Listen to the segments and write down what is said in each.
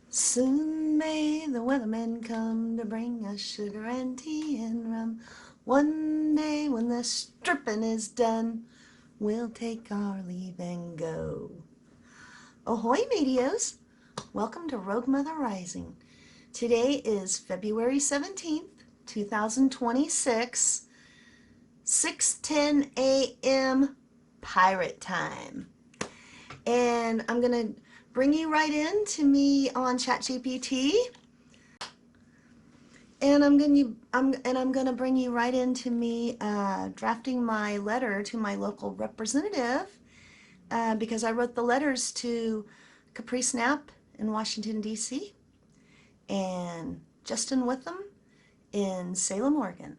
Soon may the weathermen come to bring us sugar and tea and rum. One day when the stripping is done, we'll take our leave and go. Ahoy, meteos! Welcome to Rogue Mother Rising. Today is February 17th, 2026, 6:10 a.m. pirate time. And I'm going to bring you right in to me on ChatGPT. And I'm going to bring you right into me drafting my letter to my local representative because I wrote the letters to Capri Snap in Washington, D.C. and Justin Witham in Salem, Oregon.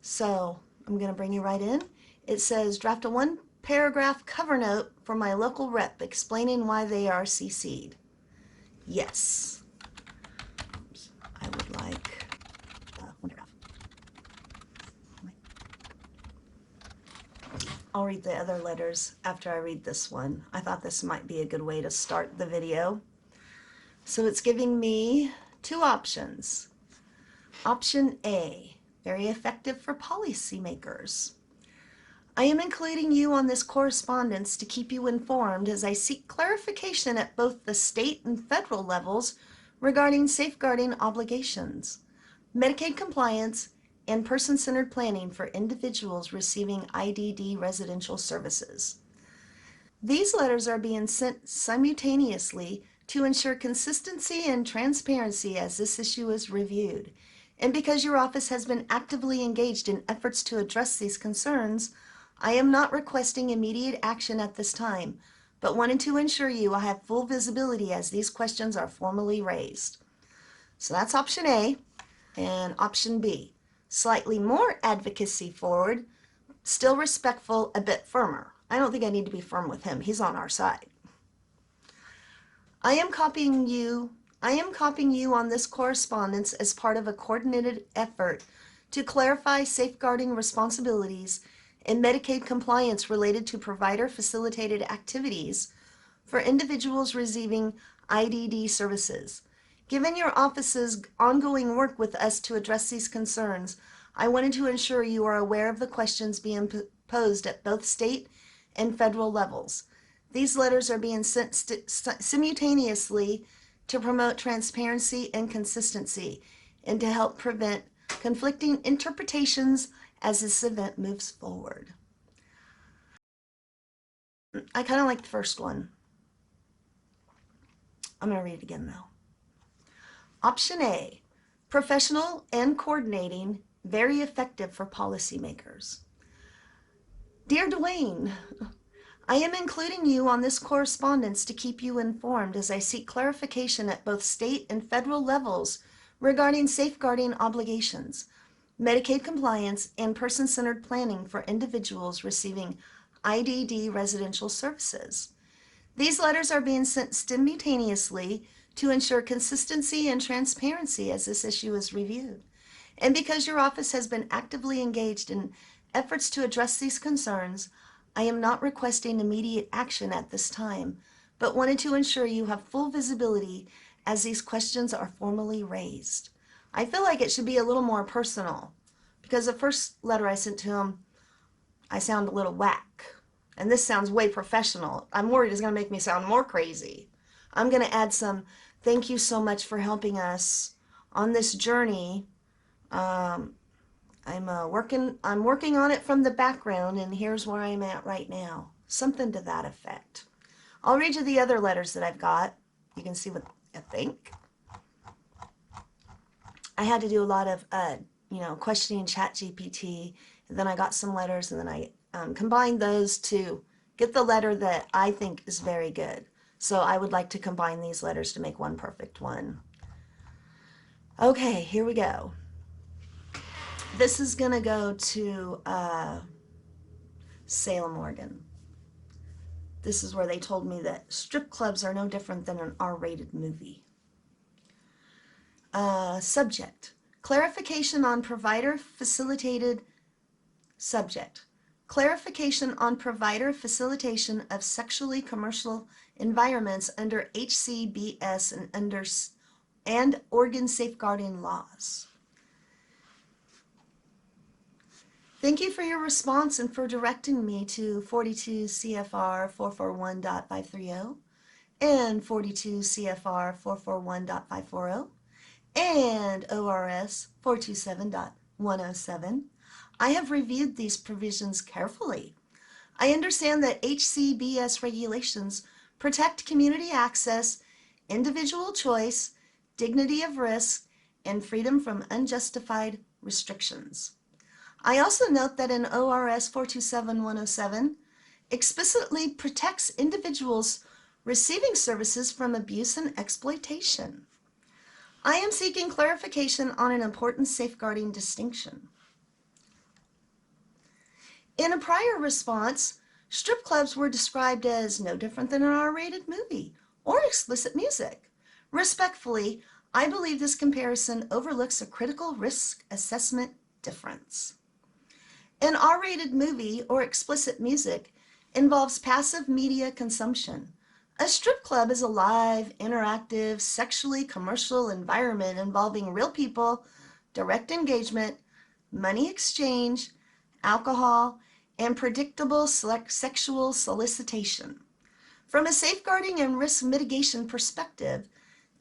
So I'm going to bring you right in. It says, draft a one-paragraph cover note for my local rep explaining why they are CC'd. Yes. I would like one paragraph. I'll read the other letters after I read this one. I thought this might be a good way to start the video. So it's giving me two options. Option A, very effective for policymakers. I am including you on this correspondence to keep you informed as I seek clarification at both the state and federal levels regarding safeguarding obligations, Medicaid compliance, and person-centered planning for individuals receiving IDD residential services. These letters are being sent simultaneously to ensure consistency and transparency as this issue is reviewed. And because your office has been actively engaged in efforts to address these concerns, I am not requesting immediate action at this time, but wanted to ensure you will have full visibility as these questions are formally raised. So that's option A. And option B, slightly more advocacy forward, still respectful, a bit firmer. I don't think I need to be firm with him. He's on our side. I am copying you on this correspondence as part of a coordinated effort to clarify safeguarding responsibilities and Medicaid compliance related to provider-facilitated activities for individuals receiving IDD services. Given your office's ongoing work with us to address these concerns, I wanted to ensure you are aware of the questions being posed at both state and federal levels. These letters are being sent simultaneously to promote transparency and consistency and to help prevent conflicting interpretations as this event moves forward. I kind of like the first one. I'm going to read it again though. Option A, professional and coordinating, very effective for policymakers. Dear Dwayne, I am including you on this correspondence to keep you informed as I seek clarification at both state and federal levels regarding safeguarding obligations, Medicaid compliance, and person-centered planning for individuals receiving IDD residential services. These letters are being sent simultaneously to ensure consistency and transparency as this issue is reviewed. And because your office has been actively engaged in efforts to address these concerns, I am not requesting immediate action at this time, but wanted to ensure you have full visibility as these questions are formally raised. I feel like it should be a little more personal because the first letter I sent to him, I sound a little whack. And this sounds way professional. I'm worried it's going to make me sound more crazy. I'm going to add some, thank you so much for helping us on this journey. I'm working on it from the background, and here's where I'm at right now. Something to that effect. I'll read you the other letters that I've got. You can see what I think. I had to do a lot of, questioning ChatGPT, and then I got some letters, and then I combined those to get the letter that I think is very good. So I would like to combine these letters to make one perfect one. Okay, here we go. This is going to go to Salem, Oregon. This is where they told me that strip clubs are no different than an R-rated movie. Subject, clarification on provider-facilitated subject. Clarification on provider facilitation of sexually commercial environments under HCBS and under and organ safeguarding laws. Thank you for your response and for directing me to 42 CFR 441.530 and 42 CFR 441.540 and ORS 427.107. I have reviewed these provisions carefully. I understand that HCBS regulations protect community access, individual choice, dignity of risk, and freedom from unjustified restrictions. I also note that in ORS 427.107 explicitly protects individuals receiving services from abuse and exploitation. I am seeking clarification on an important safeguarding distinction. In a prior response, strip clubs were described as no different than an R-rated movie or explicit music. Respectfully, I believe this comparison overlooks a critical risk assessment difference. An R-rated movie or explicit music involves passive media consumption. A strip club is a live, interactive, sexually commercial environment involving real people, direct engagement, money exchange, alcohol, and predictable sexual solicitation. From a safeguarding and risk mitigation perspective,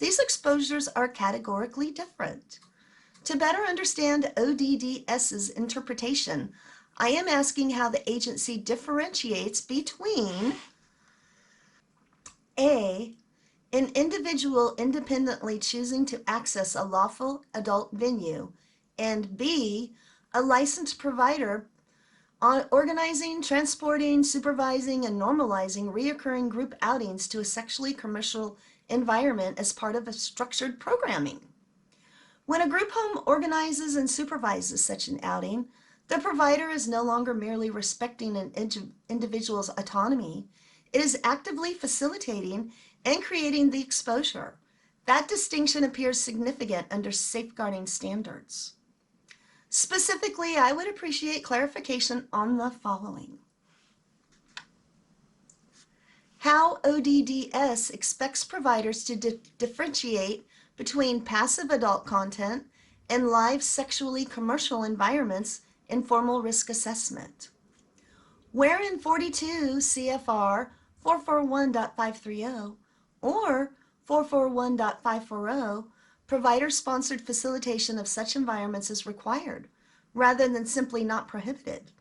these exposures are categorically different. To better understand ODDS's interpretation, I am asking how the agency differentiates between A, an individual independently choosing to access a lawful adult venue, and B, a licensed provider on organizing, transporting, supervising, and normalizing reoccurring group outings to a sexually commercial environment as part of a structured programming. When a group home organizes and supervises such an outing, the provider is no longer merely respecting an individual's autonomy. It is actively facilitating and creating the exposure. That distinction appears significant under safeguarding standards. Specifically, I would appreciate clarification on the following. How ODDS expects providers to differentiate between passive adult content and live sexually commercial environments in formal risk assessment. Where in 42 CFR 441.530 or 441.540, provider-sponsored facilitation of such environments is required, rather than simply not prohibited.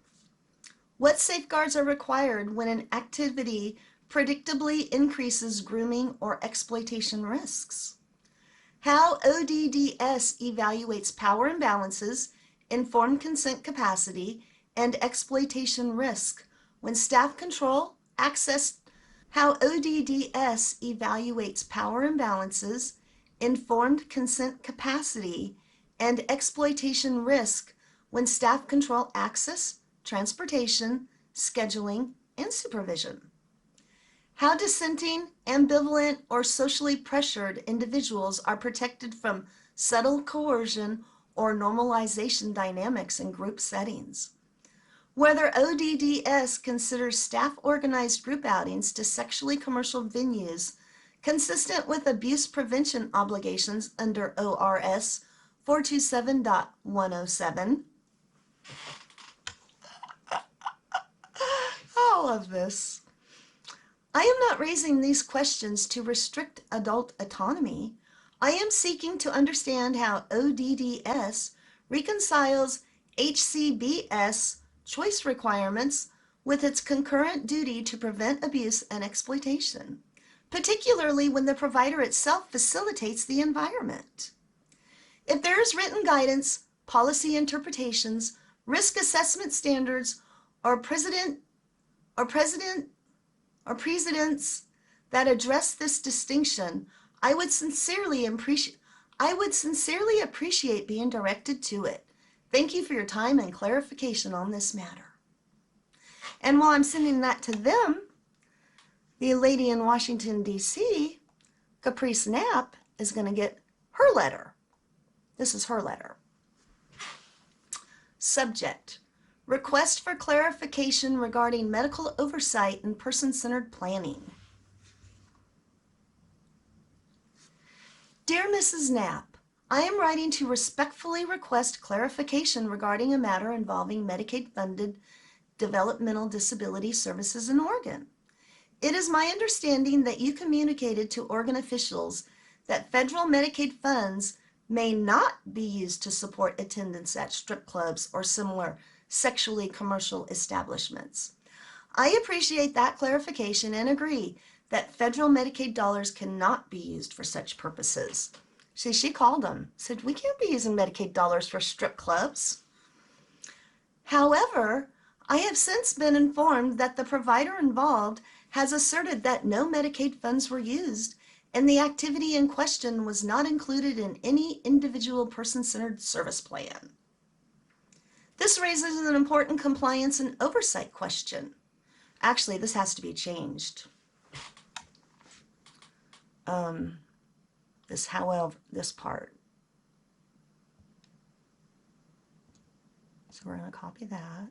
What safeguards are required when an activity predictably increases grooming or exploitation risks? How ODDS evaluates power imbalances, informed consent capacity, and exploitation risk when staff control, access. How ODDS evaluates power imbalances, informed consent capacity, and exploitation risk when staff control access, transportation, scheduling, and supervision. How dissenting, ambivalent, or socially pressured individuals are protected from subtle coercion or normalization dynamics in group settings. Whether ODDS considers staff-organized group outings to sexually commercial venues consistent with abuse prevention obligations under ORS 427.107. All of this. I am not raising these questions to restrict adult autonomy. I am seeking to understand how ODDS reconciles HCBS choice requirements with its concurrent duty to prevent abuse and exploitation, particularly when the provider itself facilitates the environment. If there is written guidance, policy interpretations, risk assessment standards, or precedents that address this distinction, I would sincerely appreciate being directed to it. Thank you for your time and clarification on this matter. And while I'm sending that to them, the lady in Washington, D.C., Caprice Knapp, is going to get her letter. This is her letter. Subject: Request for clarification regarding medical oversight and person-centered planning. Dear Mrs. Knapp, I am writing to respectfully request clarification regarding a matter involving Medicaid-funded developmental disability services in Oregon. It is my understanding that you communicated to Oregon officials that federal Medicaid funds may not be used to support attendance at strip clubs or similar sexually commercial establishments. I appreciate that clarification and agree that federal Medicaid dollars cannot be used for such purposes. See, she called them, said, we can't be using Medicaid dollars for strip clubs. However, I have since been informed that the provider involved has asserted that no Medicaid funds were used and the activity in question was not included in any individual person-centered service plan. This raises an important compliance and oversight question. Actually, this has to be changed. This part. So we're going to copy that.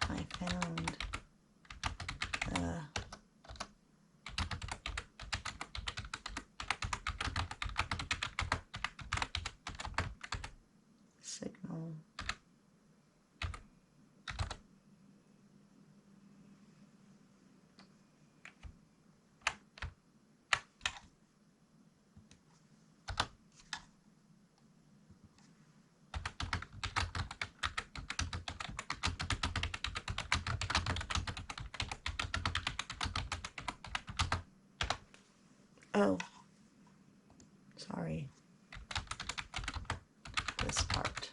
I found the signal. Oh, sorry. This part.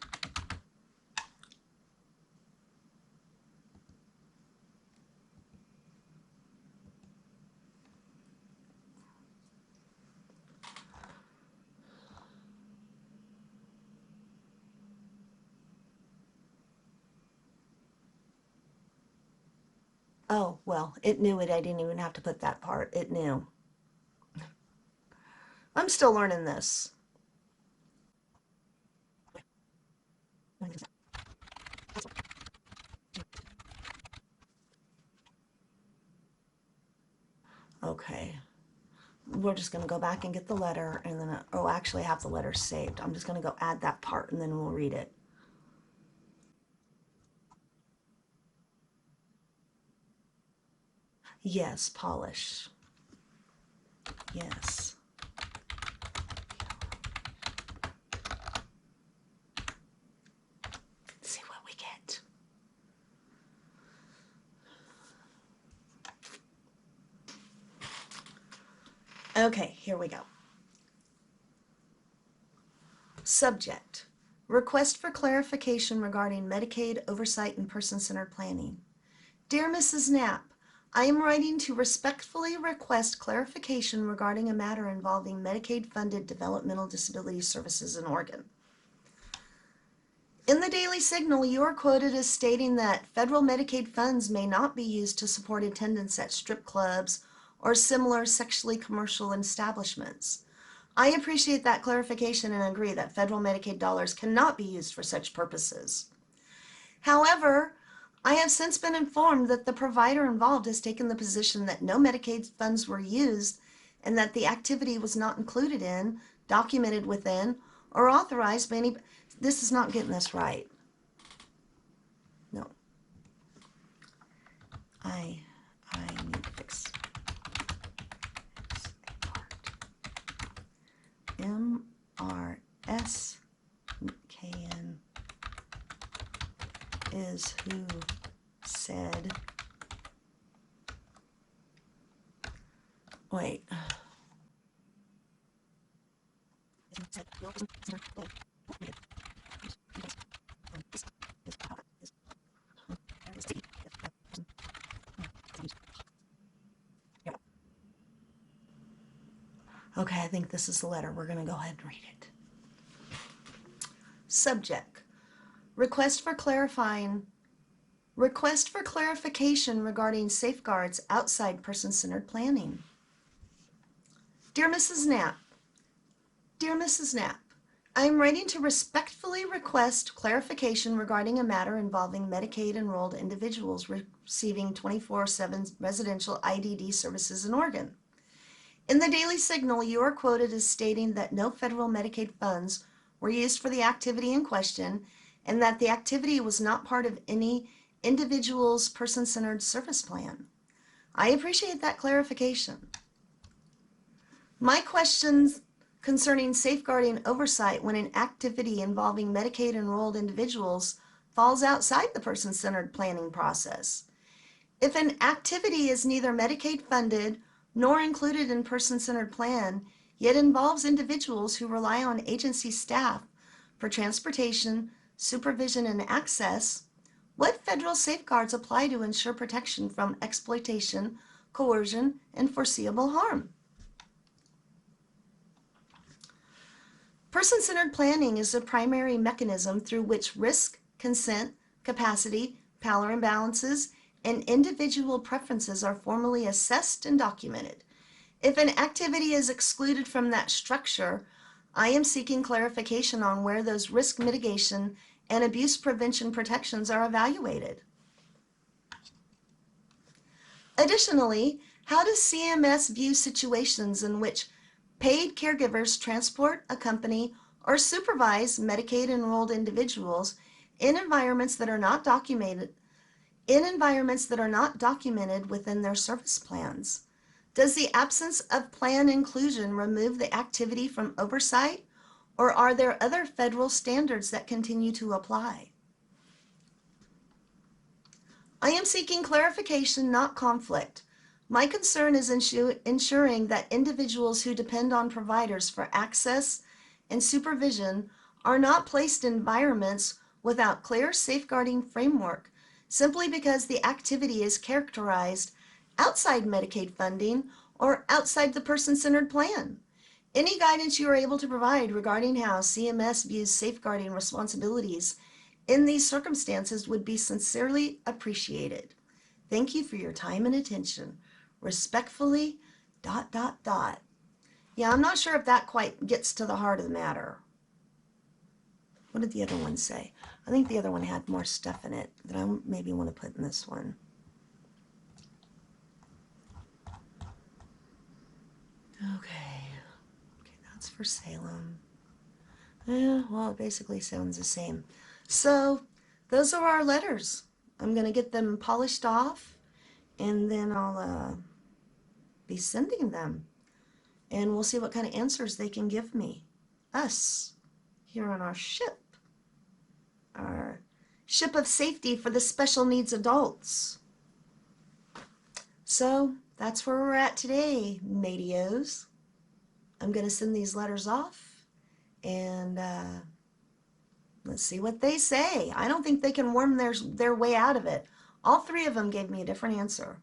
Oh, well, it knew it. I didn't even have to put that part. It knew. I'm still learning this. Okay. We're just going to go back and get the letter and then, oh, actually I have the letter saved. I'm just going to go add that part and then we'll read it. Yes, polish. Yes. Let's see what we get. Okay, here we go. Subject: request for clarification regarding Medicaid oversight and person-centered planning. Dear Mrs. Knapp, I am writing to respectfully request clarification regarding a matter involving Medicaid-funded developmental disability services in Oregon. In the Daily Signal, you are quoted as stating that federal Medicaid funds may not be used to support attendance at strip clubs or similar sexually commercial establishments. I appreciate that clarification and agree that federal Medicaid dollars cannot be used for such purposes. However, I have since been informed that the provider involved has taken the position that no Medicaid funds were used and that the activity was not included in, documented within, or authorized by any. This is not getting this right. No. I need to fix MRSKN is who said, wait. Okay, I think this is the letter. We're going to go ahead and read it. Subject: request for clarification regarding safeguards outside person-centered planning. Dear Mrs. Knapp, I am writing to respectfully request clarification regarding a matter involving Medicaid enrolled individuals receiving 24/7 residential IDD services in Oregon. In the Daily Signal, you are quoted as stating that no federal Medicaid funds were used for the activity in question and that the activity was not part of any individual's person-centered service plan. I appreciate that clarification. My questions concerning safeguarding oversight when an activity involving Medicaid enrolled individuals falls outside the person-centered planning process. If an activity is neither Medicaid funded nor included in person-centered plan, yet involves individuals who rely on agency staff for transportation, supervision, and access, what federal safeguards apply to ensure protection from exploitation, coercion, and foreseeable harm? Person-centered planning is the primary mechanism through which risk, consent, capacity, power imbalances, and individual preferences are formally assessed and documented. If an activity is excluded from that structure, I am seeking clarification on where those risk mitigation and abuse prevention protections are evaluated. Additionally, how does CMS view situations in which paid caregivers transport, accompany, or supervise Medicaid enrolled individuals in environments that are not documented within their service plans? Does the absence of plan inclusion remove the activity from oversight, or are there other federal standards that continue to apply? I am seeking clarification, not conflict. My concern is ensuring that individuals who depend on providers for access and supervision are not placed in environments without clear safeguarding framework simply because the activity is characterized outside Medicaid funding or outside the person-centered plan. Any guidance you are able to provide regarding how CMS views safeguarding responsibilities in these circumstances would be sincerely appreciated. Thank you for your time and attention. Respectfully, ... Yeah, I'm not sure if that quite gets to the heart of the matter. What did the other one say? I think the other one had more stuff in it that I maybe want to put in this one. Okay, that's for Salem. Yeah, well, it basically sounds the same. So those are our letters. I'm going to get them polished off, and then I'll be sending them. And we'll see what kind of answers they can give me. Us, here on our ship of safety for the special needs adults. So that's where we're at today, Matios. I'm going to send these letters off, and let's see what they say. I don't think they can worm their way out of it. All three of them gave me a different answer.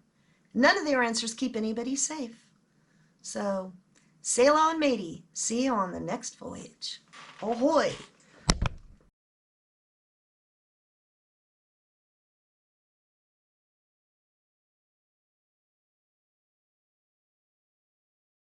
None of their answers keep anybody safe. So, sail on, matey. See you on the next voyage. Ahoy!